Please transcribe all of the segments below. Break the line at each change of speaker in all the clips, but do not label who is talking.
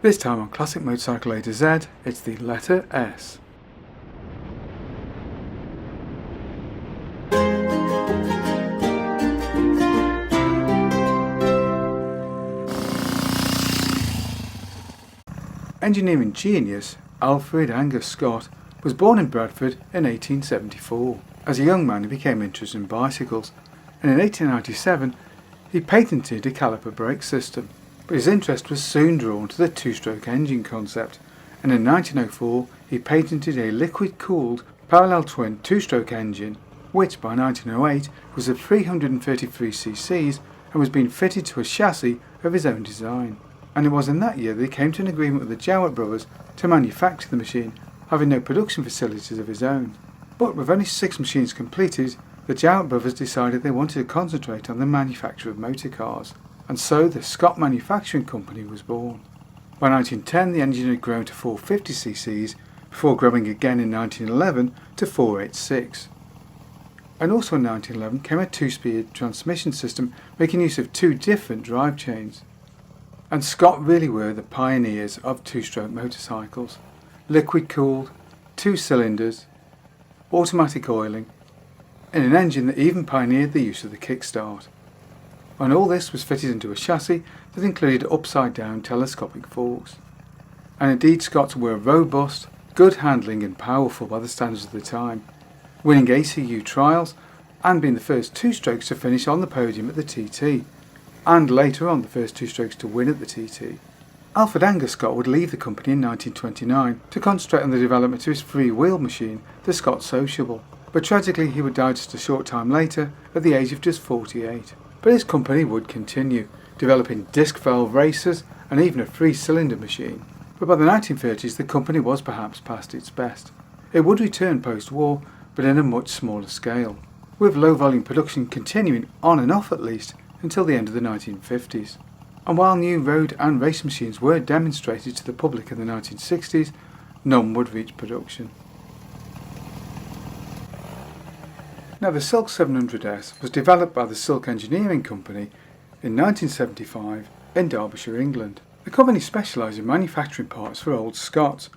This time on Classic Motorcycle A to Z, it's the letter S. Engineering genius Alfred Angus Scott was born in Bradford in 1874. As a young man he became interested in bicycles, and in 1897 he patented a caliper brake system. But his interest was soon drawn to the two-stroke engine concept, and in 1904 he patented a liquid-cooled parallel twin two-stroke engine, which by 1908 was of 333 cc's and was being fitted to a chassis of his own design. And it was in that year that he came to an agreement with the Jowett brothers to manufacture the machine, having no production facilities of his own. But with only 6 machines completed, the Jowett brothers decided they wanted to concentrate on the manufacture of motor cars, and so the Scott Manufacturing Company was born. By 1910 the engine had grown to 450 cc's, before growing again in 1911 to 486. And also in 1911 came a 2-speed transmission system making use of 2 different drive chains. And Scott really were the pioneers of two-stroke motorcycles. Liquid-cooled, 2 cylinders, automatic oiling, and an engine that even pioneered the use of the kickstart. And all this was fitted into a chassis that included upside-down telescopic forks. And indeed Scots were robust, good handling and powerful by the standards of the time, winning ACU trials and being the first two-strokes to finish on the podium at the TT, and later on the first two-strokes to win at the TT. Alfred Angus Scott would leave the company in 1929 to concentrate on the development of his free-wheel machine, the Scott Sociable, but tragically he would die just a short time later at the age of just 48. But his company would continue, developing disc valve racers and even a 3-cylinder machine. But by the 1930s the company was perhaps past its best. It would return post-war, but in a much smaller scale, with low-volume production continuing on and off at least until the end of the 1950s. And while new road and race machines were demonstrated to the public in the 1960s, none would reach production. Now the Silk 700S was developed by the Silk Engineering Company in 1975 in Derbyshire, England. The company specialised in manufacturing parts for old Scots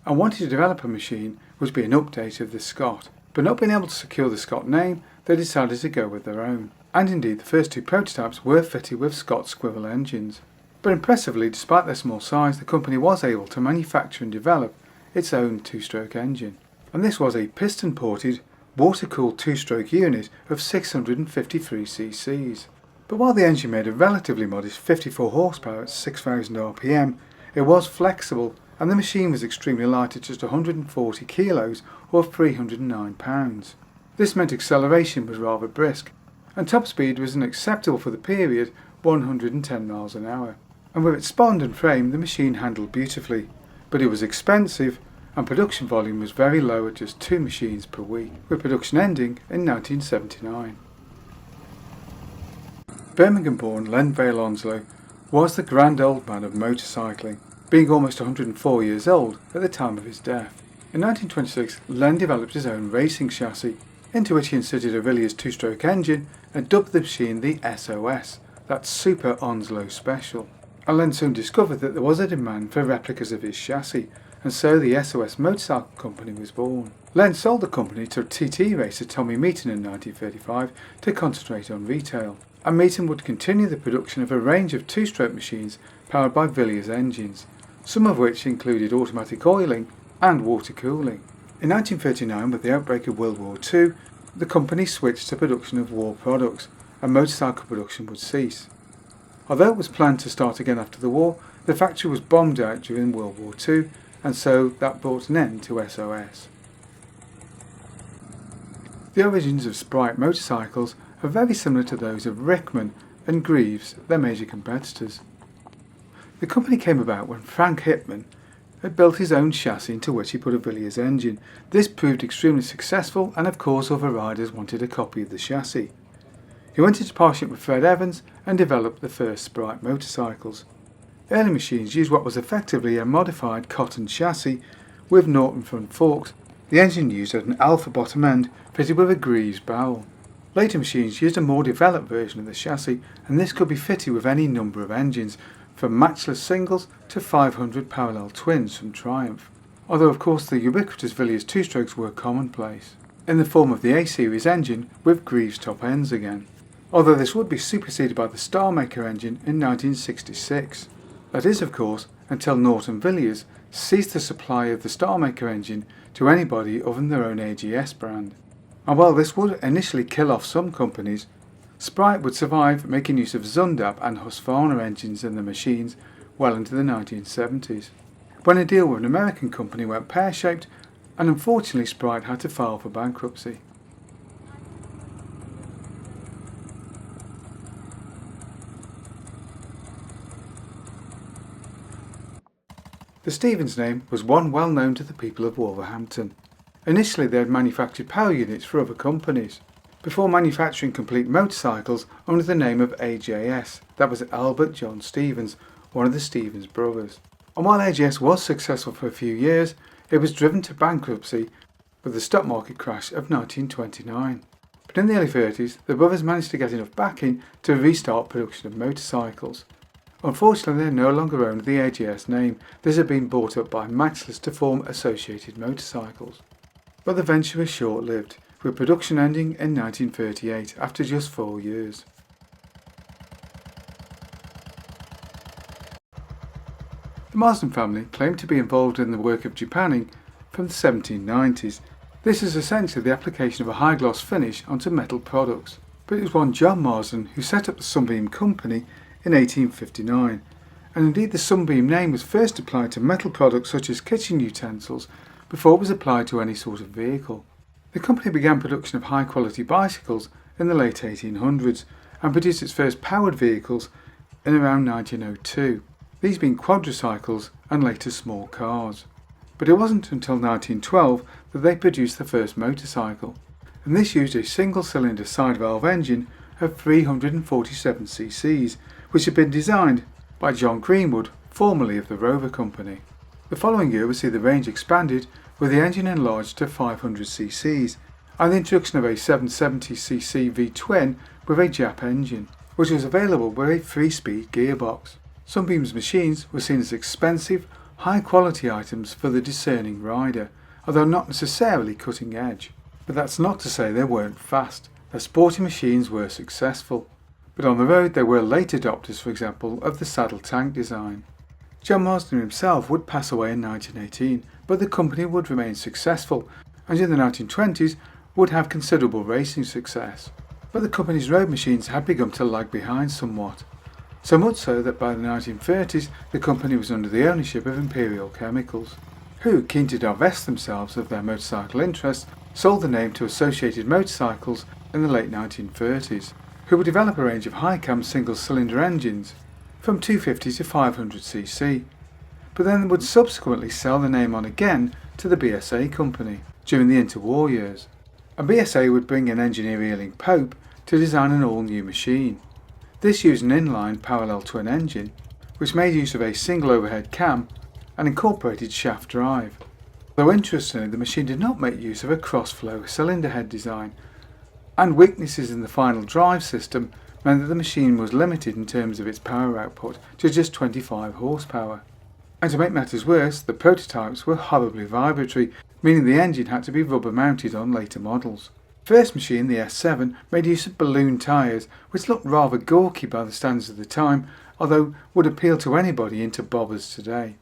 and wanted to develop a machine which would be an update of the Scott. But not being able to secure the Scott name, they decided to go with their own. And indeed the first 2 prototypes were fitted with Scott squivel engines. But impressively, despite their small size, the company was able to manufacture and develop its own 2-stroke engine. And this was a piston-ported, water-cooled 2-stroke unit of 653 cc's. But while the engine made a relatively modest 54 horsepower at 6,000 rpm, it was flexible and the machine was extremely light at just 140 kilos or 309 pounds. This meant acceleration was rather brisk, and top speed was an acceptable for the period 110 miles an hour. And with its spond and frame the machine handled beautifully, but it was expensive and production volume was very low at just 2 machines per week, with production ending in 1979. Birmingham-born Len Vale Onslow was the grand old man of motorcycling, being almost 104 years old at the time of his death. In 1926, Len developed his own racing chassis, into which he inserted a Villiers 2-stroke engine and dubbed the machine the SOS, that's Super Onslow Special. And Len soon discovered that there was a demand for replicas of his chassis, and so the SOS Motorcycle Company was born. Len sold the company to TT racer Tommy Meaton in 1935 to concentrate on retail, and Meaton would continue the production of a range of 2-stroke machines powered by Villiers engines, some of which included automatic oiling and water cooling. In 1939, with the outbreak of World War II, the company switched to production of war products, and motorcycle production would cease. Although it was planned to start again after the war, the factory was bombed out during World War II, and so that brought an end to SOS. The origins of Sprite motorcycles are very similar to those of Rickman and Greaves, their major competitors. The company came about when Frank Hipman had built his own chassis into which he put a Villiers engine. This proved extremely successful, and of course other riders wanted a copy of the chassis. He went into partnership with Fred Evans and developed the first Sprite motorcycles. Early machines used what was effectively a modified cotton chassis with Norton front forks. The engine used had an alpha bottom end fitted with a Greaves barrel. Later machines used a more developed version of the chassis, and this could be fitted with any number of engines, from matchless singles to 500 parallel twins from Triumph, although of course the ubiquitous Villiers two-strokes were commonplace, in the form of the A-series engine with Greaves top ends again, although this would be superseded by the Starmaker engine in 1966. That is, of course, until Norton Villiers ceased the supply of the Starmaker engine to anybody other than their own AGS brand. And while this would initially kill off some companies, Sprite would survive making use of Zundap and Husqvarna engines in the machines well into the 1970s, when a deal with an American company went pear-shaped and unfortunately Sprite had to file for bankruptcy. The Stevens name was one well known to the people of Wolverhampton. Initially they had manufactured power units for other companies, before manufacturing complete motorcycles under the name of AJS. That was Albert John Stevens, one of the Stevens brothers. And while AJS was successful for a few years, it was driven to bankruptcy with the stock market crash of 1929. But in the early 30s, the brothers managed to get enough backing to restart production of motorcycles. Unfortunately, they no longer owned the AJS name. This had been bought up by Matchless to form Associated Motorcycles. But the venture was short-lived, with production ending in 1938 after just 4 years. The Marsden family claimed to be involved in the work of Japanning from the 1790s. This is essentially the application of a high-gloss finish onto metal products. But it was one John Marsden who set up the Sunbeam company in 1859, and indeed the Sunbeam name was first applied to metal products such as kitchen utensils before it was applied to any sort of vehicle. The company began production of high-quality bicycles in the late 1800s and produced its first powered vehicles in around 1902, these being quadricycles and later small cars. But it wasn't until 1912 that they produced the first motorcycle, and this used a single-cylinder side-valve engine of 347 cc's, which had been designed by John Greenwood, formerly of the Rover Company. The following year would see the range expanded with the engine enlarged to 500 cc's and the introduction of a 770cc V-twin with a Jap engine, which was available with a 3-speed gearbox. Sunbeam's machines were seen as expensive, high-quality items for the discerning rider, although not necessarily cutting edge. But that's not to say they weren't fast. Their sporty machines were successful, but on the road they were late adopters, for example, of the saddle tank design. John Marsden himself would pass away in 1918, but the company would remain successful, and in the 1920s would have considerable racing success. But the company's road machines had begun to lag behind somewhat, so much so that by the 1930s the company was under the ownership of Imperial Chemicals, who, keen to divest themselves of their motorcycle interests, sold the name to Associated Motorcycles in the late 1930s, who would develop a range of high-cam single-cylinder engines from 250 to 500cc, but then would subsequently sell the name on again to the BSA company during the interwar years. And BSA would bring in engineer Earling Pope to design an all-new machine. This used an inline parallel twin engine, which made use of a single overhead cam and incorporated shaft drive. Though interestingly, the machine did not make use of a cross-flow cylinder head design, and weaknesses in the final drive system meant that the machine was limited in terms of its power output to just 25 horsepower. And to make matters worse, the prototypes were horribly vibratory, meaning the engine had to be rubber mounted on later models. The first machine, the S7, made use of balloon tyres, which looked rather gawky by the standards of the time, although would appeal to anybody into bobbers today.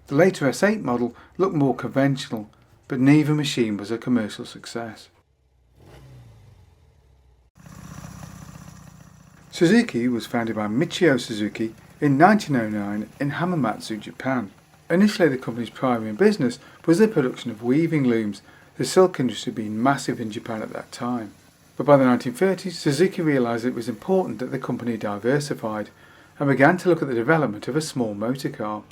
The later S8 model looked more conventional, but neither machine was a commercial success. Suzuki was founded by Michio Suzuki in 1909 in Hamamatsu, Japan. Initially the company's primary business was the production of weaving looms, the silk industry being massive in Japan at that time. But by the 1930s, Suzuki realised it was important that the company diversified and began to look at the development of a small motor car.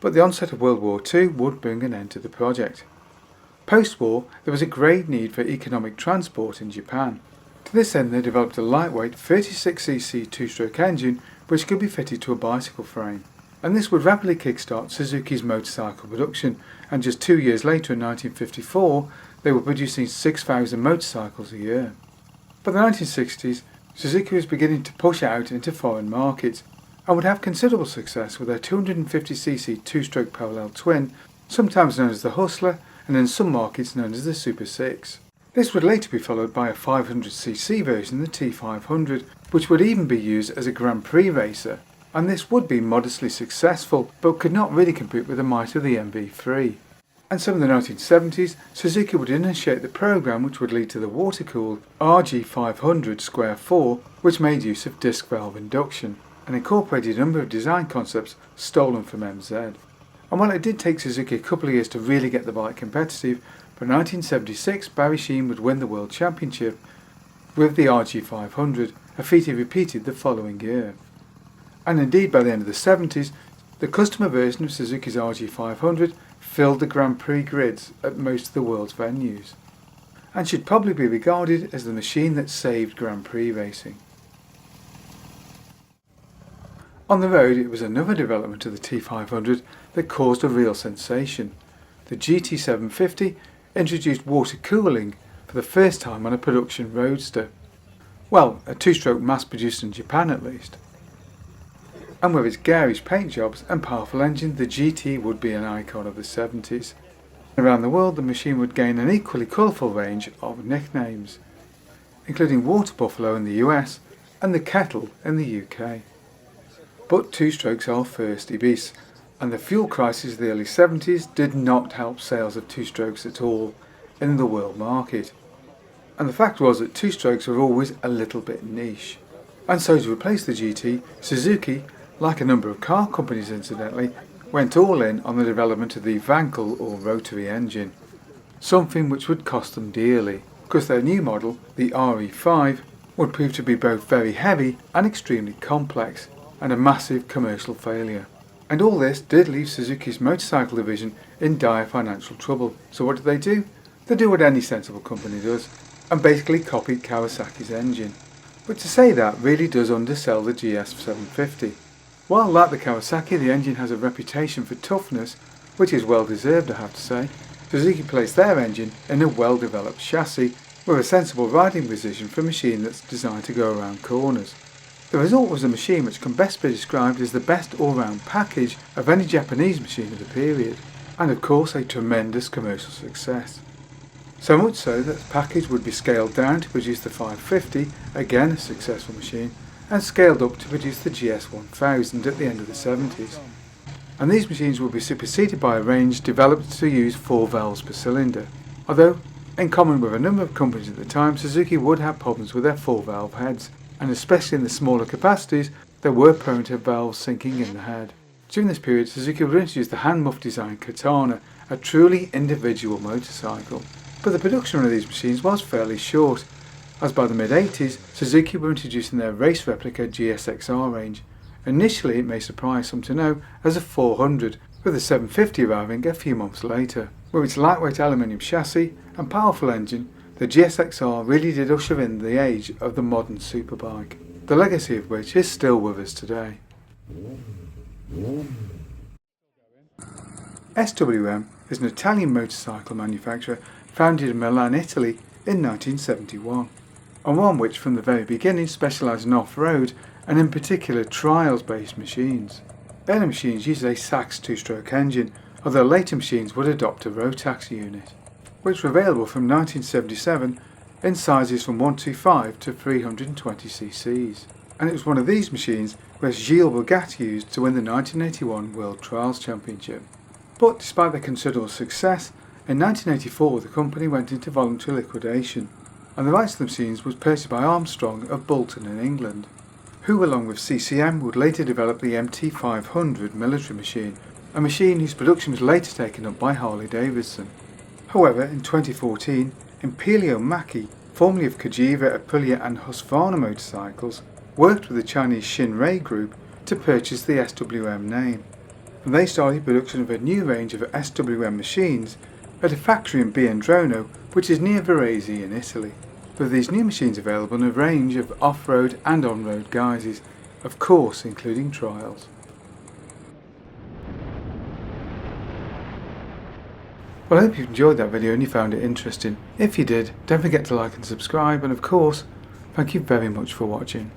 But the onset of World War II would bring an end to the project. Post-war, there was a great need for economic transport in Japan. To this end, they developed a lightweight 36cc two-stroke engine which could be fitted to a bicycle frame. And this would rapidly kickstart Suzuki's motorcycle production, and just 2 years later in 1954, they were producing 6,000 motorcycles a year. By the 1960s, Suzuki was beginning to push out into foreign markets, and would have considerable success with their 250cc two-stroke parallel twin, sometimes known as the Hustler and in some markets known as the Super 6. This would later be followed by a 500cc version, the T500, which would even be used as a Grand Prix racer, and this would be modestly successful but could not really compete with the might of the MV3. And so in the 1970s, Suzuki would initiate the program which would lead to the water-cooled RG500 Square 4, which made use of disc valve induction and incorporated a number of design concepts stolen from MZ. And while it did take Suzuki a couple of years to really get the bike competitive, by 1976 Barry Sheene would win the World Championship with the RG500, a feat he repeated the following year. And indeed by the end of the 70s, the customer version of Suzuki's RG500 filled the Grand Prix grids at most of the world's venues, and should probably be regarded as the machine that saved Grand Prix racing. On the road, it was another development of the T500 that caused a real sensation. The GT750 introduced water cooling for the first time on a production roadster. Well, a two-stroke mass-produced in Japan at least. And with its garish paint jobs and powerful engine, the GT would be an icon of the 70s. Around the world, the machine would gain an equally colourful range of nicknames, including Water Buffalo in the US and the Kettle in the UK. But two-strokes are thirsty beasts, and the fuel crisis of the early 70s did not help sales of two-strokes at all in the world market. And the fact was that two-strokes were always a little bit niche. And so to replace the GT, Suzuki, like a number of car companies incidentally, went all in on the development of the Wankel or rotary engine, something which would cost them dearly, because their new model, the RE5, would prove to be both very heavy and extremely complex, and a massive commercial failure. And all this did leave Suzuki's motorcycle division in dire financial trouble. So what did they do? They do what any sensible company does, and basically copied Kawasaki's engine. But to say that really does undersell the GS750. While like the Kawasaki, the engine has a reputation for toughness, which is well deserved I have to say, Suzuki placed their engine in a well developed chassis with a sensible riding position for a machine that's designed to go around corners. The result was a machine which can best be described as the best all-round package of any Japanese machine of the period, and of course a tremendous commercial success. So much so that the package would be scaled down to produce the 550, again a successful machine, and scaled up to produce the GS1000 at the end of the 70s. And these machines will be superseded by a range developed to use 4 valves per cylinder, although, in common with a number of companies at the time, Suzuki would have problems with their 4-valve heads, and especially in the smaller capacities, they were prone to valves sinking in the head. During this period, Suzuki would introduce the hand-muff design Katana, a truly individual motorcycle. But the production run of these machines was fairly short, as by the mid-80s, Suzuki were introducing their race replica GSXR range. Initially, it may surprise some to know, as a 400, with the 750 arriving a few months later. With its lightweight aluminium chassis and powerful engine, the GSXR really did usher in the age of the modern superbike, the legacy of which is still with us today. SWM is an Italian motorcycle manufacturer founded in Milan, Italy in 1971, and one which from the very beginning specialised in off-road and in particular trials-based machines. Early machines used a Sachs two-stroke engine, although later machines would adopt a Rotax unit, which were available from 1977 in sizes from 125 to 320 cc's. And it was one of these machines where Gilles Bourgat used to win the 1981 World Trials Championship. But despite their considerable success, in 1984 the company went into voluntary liquidation, and the rights to the machines was purchased by Armstrong of Bolton in England, who along with CCM would later develop the MT500 military machine, a machine whose production was later taken up by Harley Davidson. However, in 2014, Impelio Maki, formerly of Cagiva, Aprilia and Husqvarna motorcycles, worked with the Chinese Shinrei group to purchase the SWM name, and they started production of a new range of SWM machines at a factory in Biandrono, which is near Varese in Italy, with these new machines available in a range of off-road and on-road guises, of course including trials. Well, I hope you enjoyed that video and you found it interesting. If you did, don't forget to like and subscribe, and of course, thank you very much for watching.